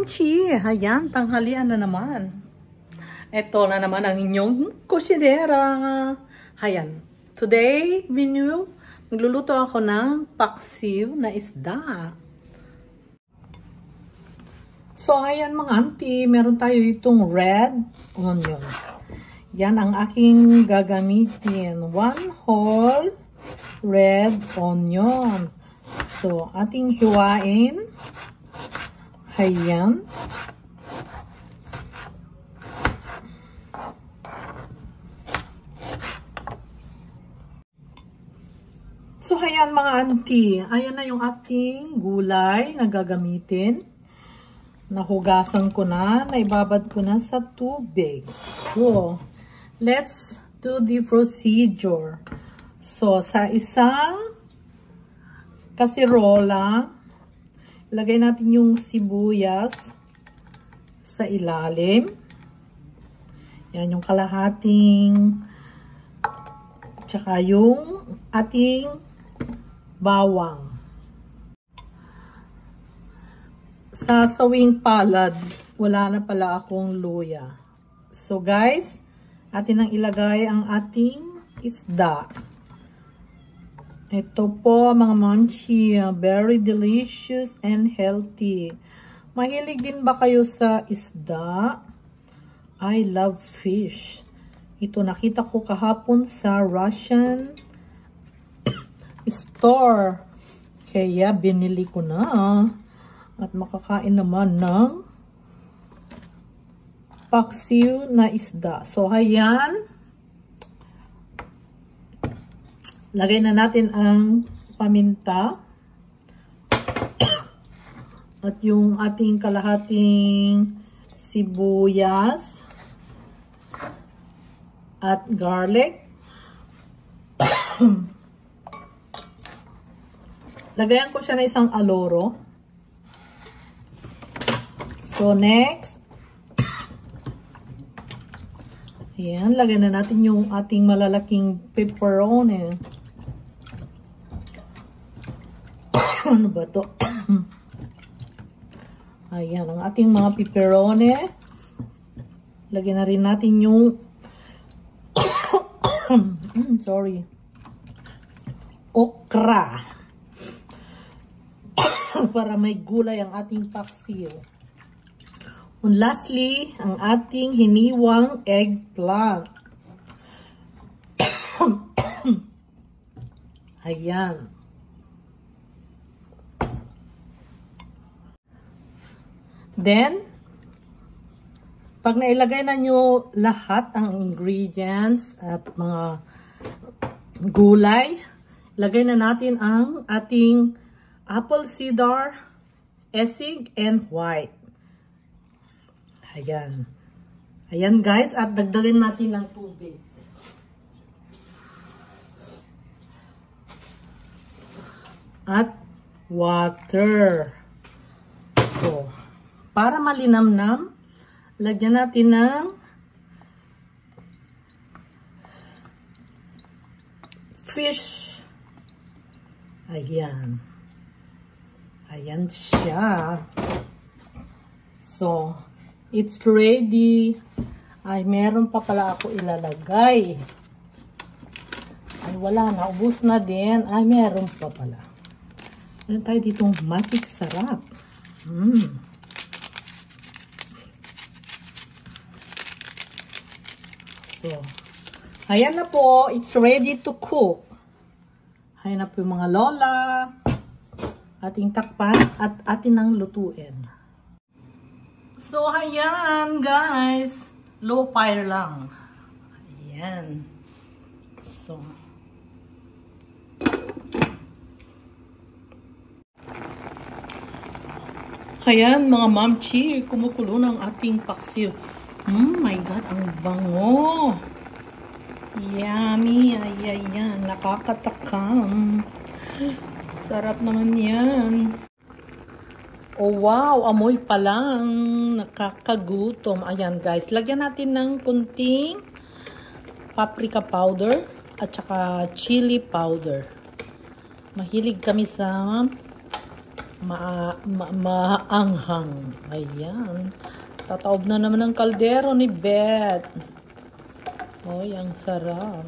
Mamchi! Ayan, tanghalian na naman. Ito na naman ang inyong kusinera. Ayan, today, menu, magluluto ako ng paksiw na isda. So, ayan mga auntie, meron tayo ditong red onions. Yan ang aking gagamitin. 1 whole red onion. So, ating hiwain. Ayan. So, ayan mga auntie. Ayan na yung ating gulay na gagamitin. Nahugasan ko na. Naibabad ko na sa tubig. So, let's do the procedure. So, sa isang kasirola, ilagay natin yung sibuyas sa ilalim. Yan yung kalahating, tsaka yung ating bawang. Sa sawing palad, wala na pala akong luya. So guys, atin ang ilagay ang ating isda. Ito po mga Mamchi, very delicious and healthy. Mahilig din ba kayo sa isda? I love fish. Ito nakita ko kahapon sa Russian store. Kaya binili ko na. At makakain naman ng paksiw na isda. So ayan. Lagay na natin ang paminta at yung ating kalahating sibuyas at garlic. Lagayan ko siya na isang aloro. So next, ayan, lagay na natin yung ating malalaking pepperoni. Ano ba to? Ayan, ang ating mga pepperoni. Lagyan na rin natin yung sorry. Okra. Para may gulay ang ating paksiw. And lastly, ang ating hiniwang eggplant. Ayan. Then, pag nailagay na nyo lahat ang ingredients at mga gulay, lagay na natin ang ating apple cider, esig, and white. Ayan. Ayan guys, at dagdagan natin ng tubig. At water. So, para malinamnam, lagyan natin ng fish. Ayan. Ayan siya. So, it's ready. Ay, meron pa pala ako ilalagay. Ay, wala na. Ubus na din. Ay, meron pa pala. Meron tayo ditong magic sarap. So, ayan na po. It's ready to cook. Ayan na po yung mga lola. Ating takpan at atin ang lutuin. So, ayan guys. Low fire lang. Ayan. So, ayan mga Mamchi. Kumukulo ng ating paksiw. My God, ang bango. Yummy. Ayan, nakakatakam. Sarap naman yan. Oh wow, amoy pa lang. Nakakagutom. Ayan guys, lagyan natin ng kunting paprika powder at saka chili powder. Mahilig kami sa maanghang. Ayan. Tataob na naman ang kaldero ni Beth. Oy, ang sarap.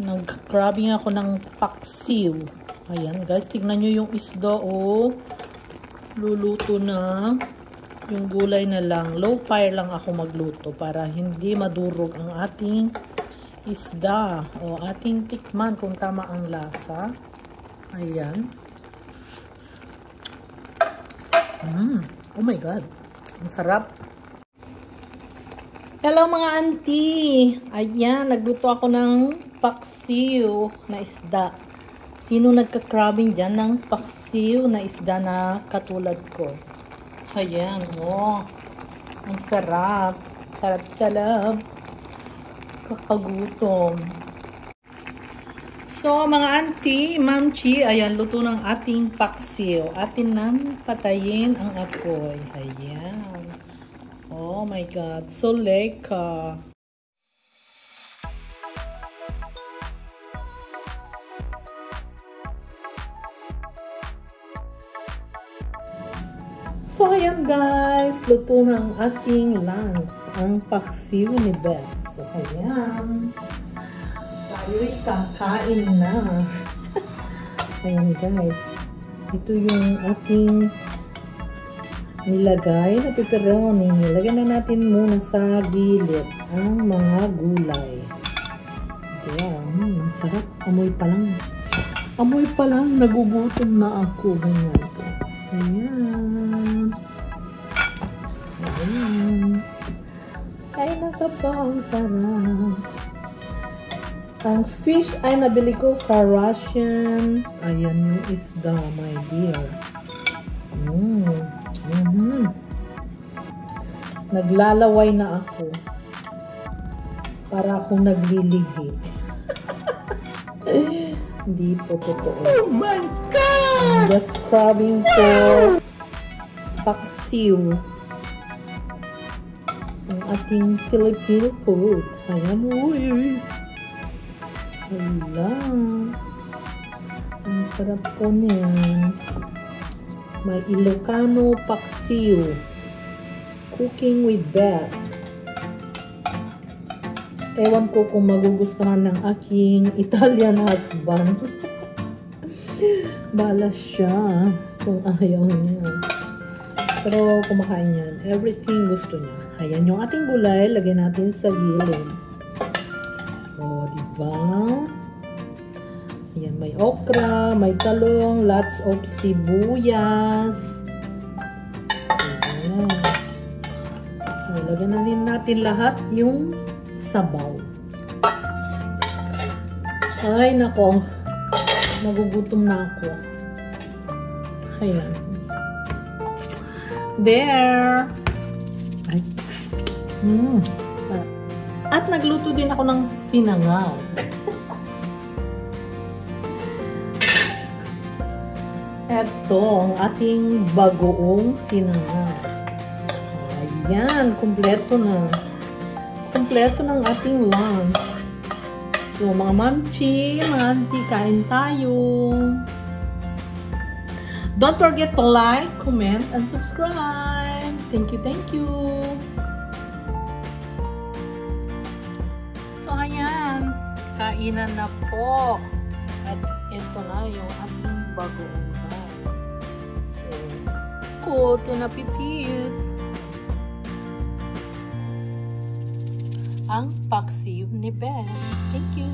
Nag-grabbing ako ng paksiw. Ayan guys, tignan nyo yung isda oh. Luluto na. Yung gulay na lang. Low fire lang ako magluto para hindi madurog ang ating isda. O ating tikman kung tama ang lasa. Ayan. Oh my God. Ang sarap. Hello mga auntie. Ayan, nagluto ako ng paksiw na isda. Sino nagka-crabbing dyan ng paksiw na isda na katulad ko? Ayan, oh. Ang sarap. Sarap-sarap. Kakagutom. So, mga auntie, mamchi, ayan, luto ng ating paksiw. Atin nang patayin ang apoy. Ayan. Oh my God. So, leka. So, ayan guys. Luto ng ating lunch. Ang paksiw ni Beth. So, ayan. Tayo'y kakain na. Ayan guys. Ito yung ating nilagay na pepperoni. Nilagyan na natin muna sa gilid ang mga gulay. Ayan. Ang sarap. Amoy pa lang. Amoy pa lang. Nagugutom na ako. Ganyan po. Ayan. Ayan. Ay, nakapa. Ang sarap. Ang fish ay nabili ko sa Russian. Ayan yung isda, my dear. Naglalaway na ako. Para akong naglilihi. Hindi po totoo. Oh my God! I'm just crabbing for paksiw. Ang ating Filipino food. Ayan, uy. Hala. Ang sarap po niyan. May Ilocano paksiw. Cooking with Beth. Ewan ko kung magugustuhan ng aking Italian husband. Balas siya kung ayaw niya. Pero kumakain yan. Everything gusto niya. Ayan yung ating gulay. Lagyan natin sa gilid. O, diba? Ayan, may okra, may talong, lots of sibuyas. Ayan. O, lagyan na rin natin lahat yung sabaw. Ay, nako. Nagugutom na ako. Ayan. There. Ay. At nagluto din ako ng sinangag. Ito ang ating bagoong sinangag. Ayan, kumpleto na. Kumpleto ng ating lunch. So, mga mamchi, mga auntie, kain tayo. Don't forget to like, comment, and subscribe. Thank you, thank you. So, ayan. Kainan na po. At ito na yung ating bagoong guys. So, good appetit. Ang paksiw ni Beth. Thank you.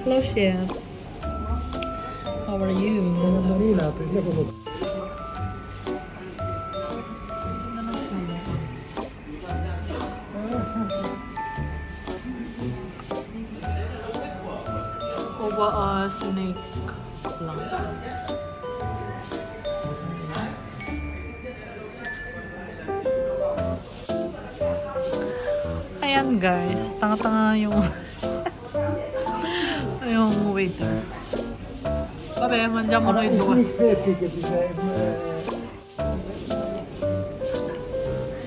Hello, Chef. gelato, hindi ako mag... O ba snake lang? Ayan guys, tanga-tanga yung yung waiter. Pare, mandiyan mo na yung duwa.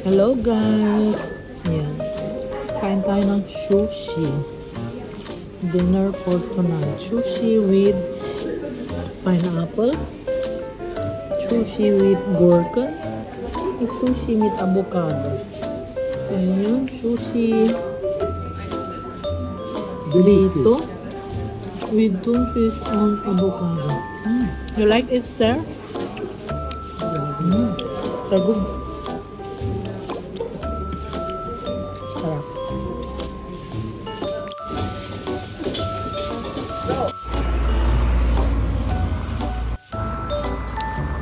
Hello guys! Ayan. Kain tayo ng sushi. Dinner for tonight. Sushi with pineapple. Sushi with gurka. Sushi with avocado. And yung sushi dito with two fish on avocado. You like it, sir? So good. Sarap.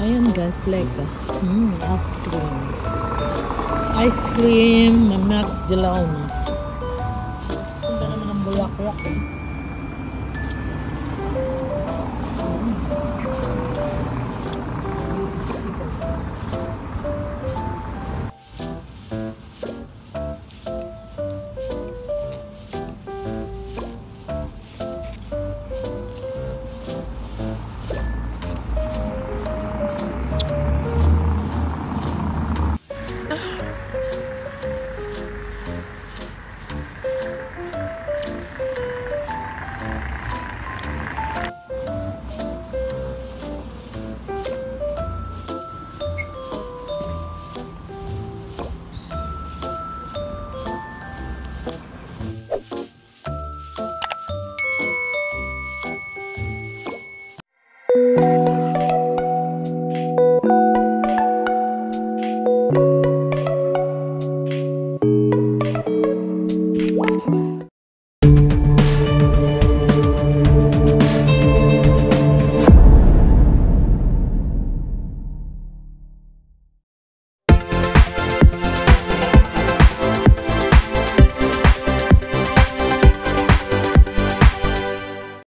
Ayan guys, like ice cream. Ice cream na milk dilaw na. Ganda naman ang bulaklak.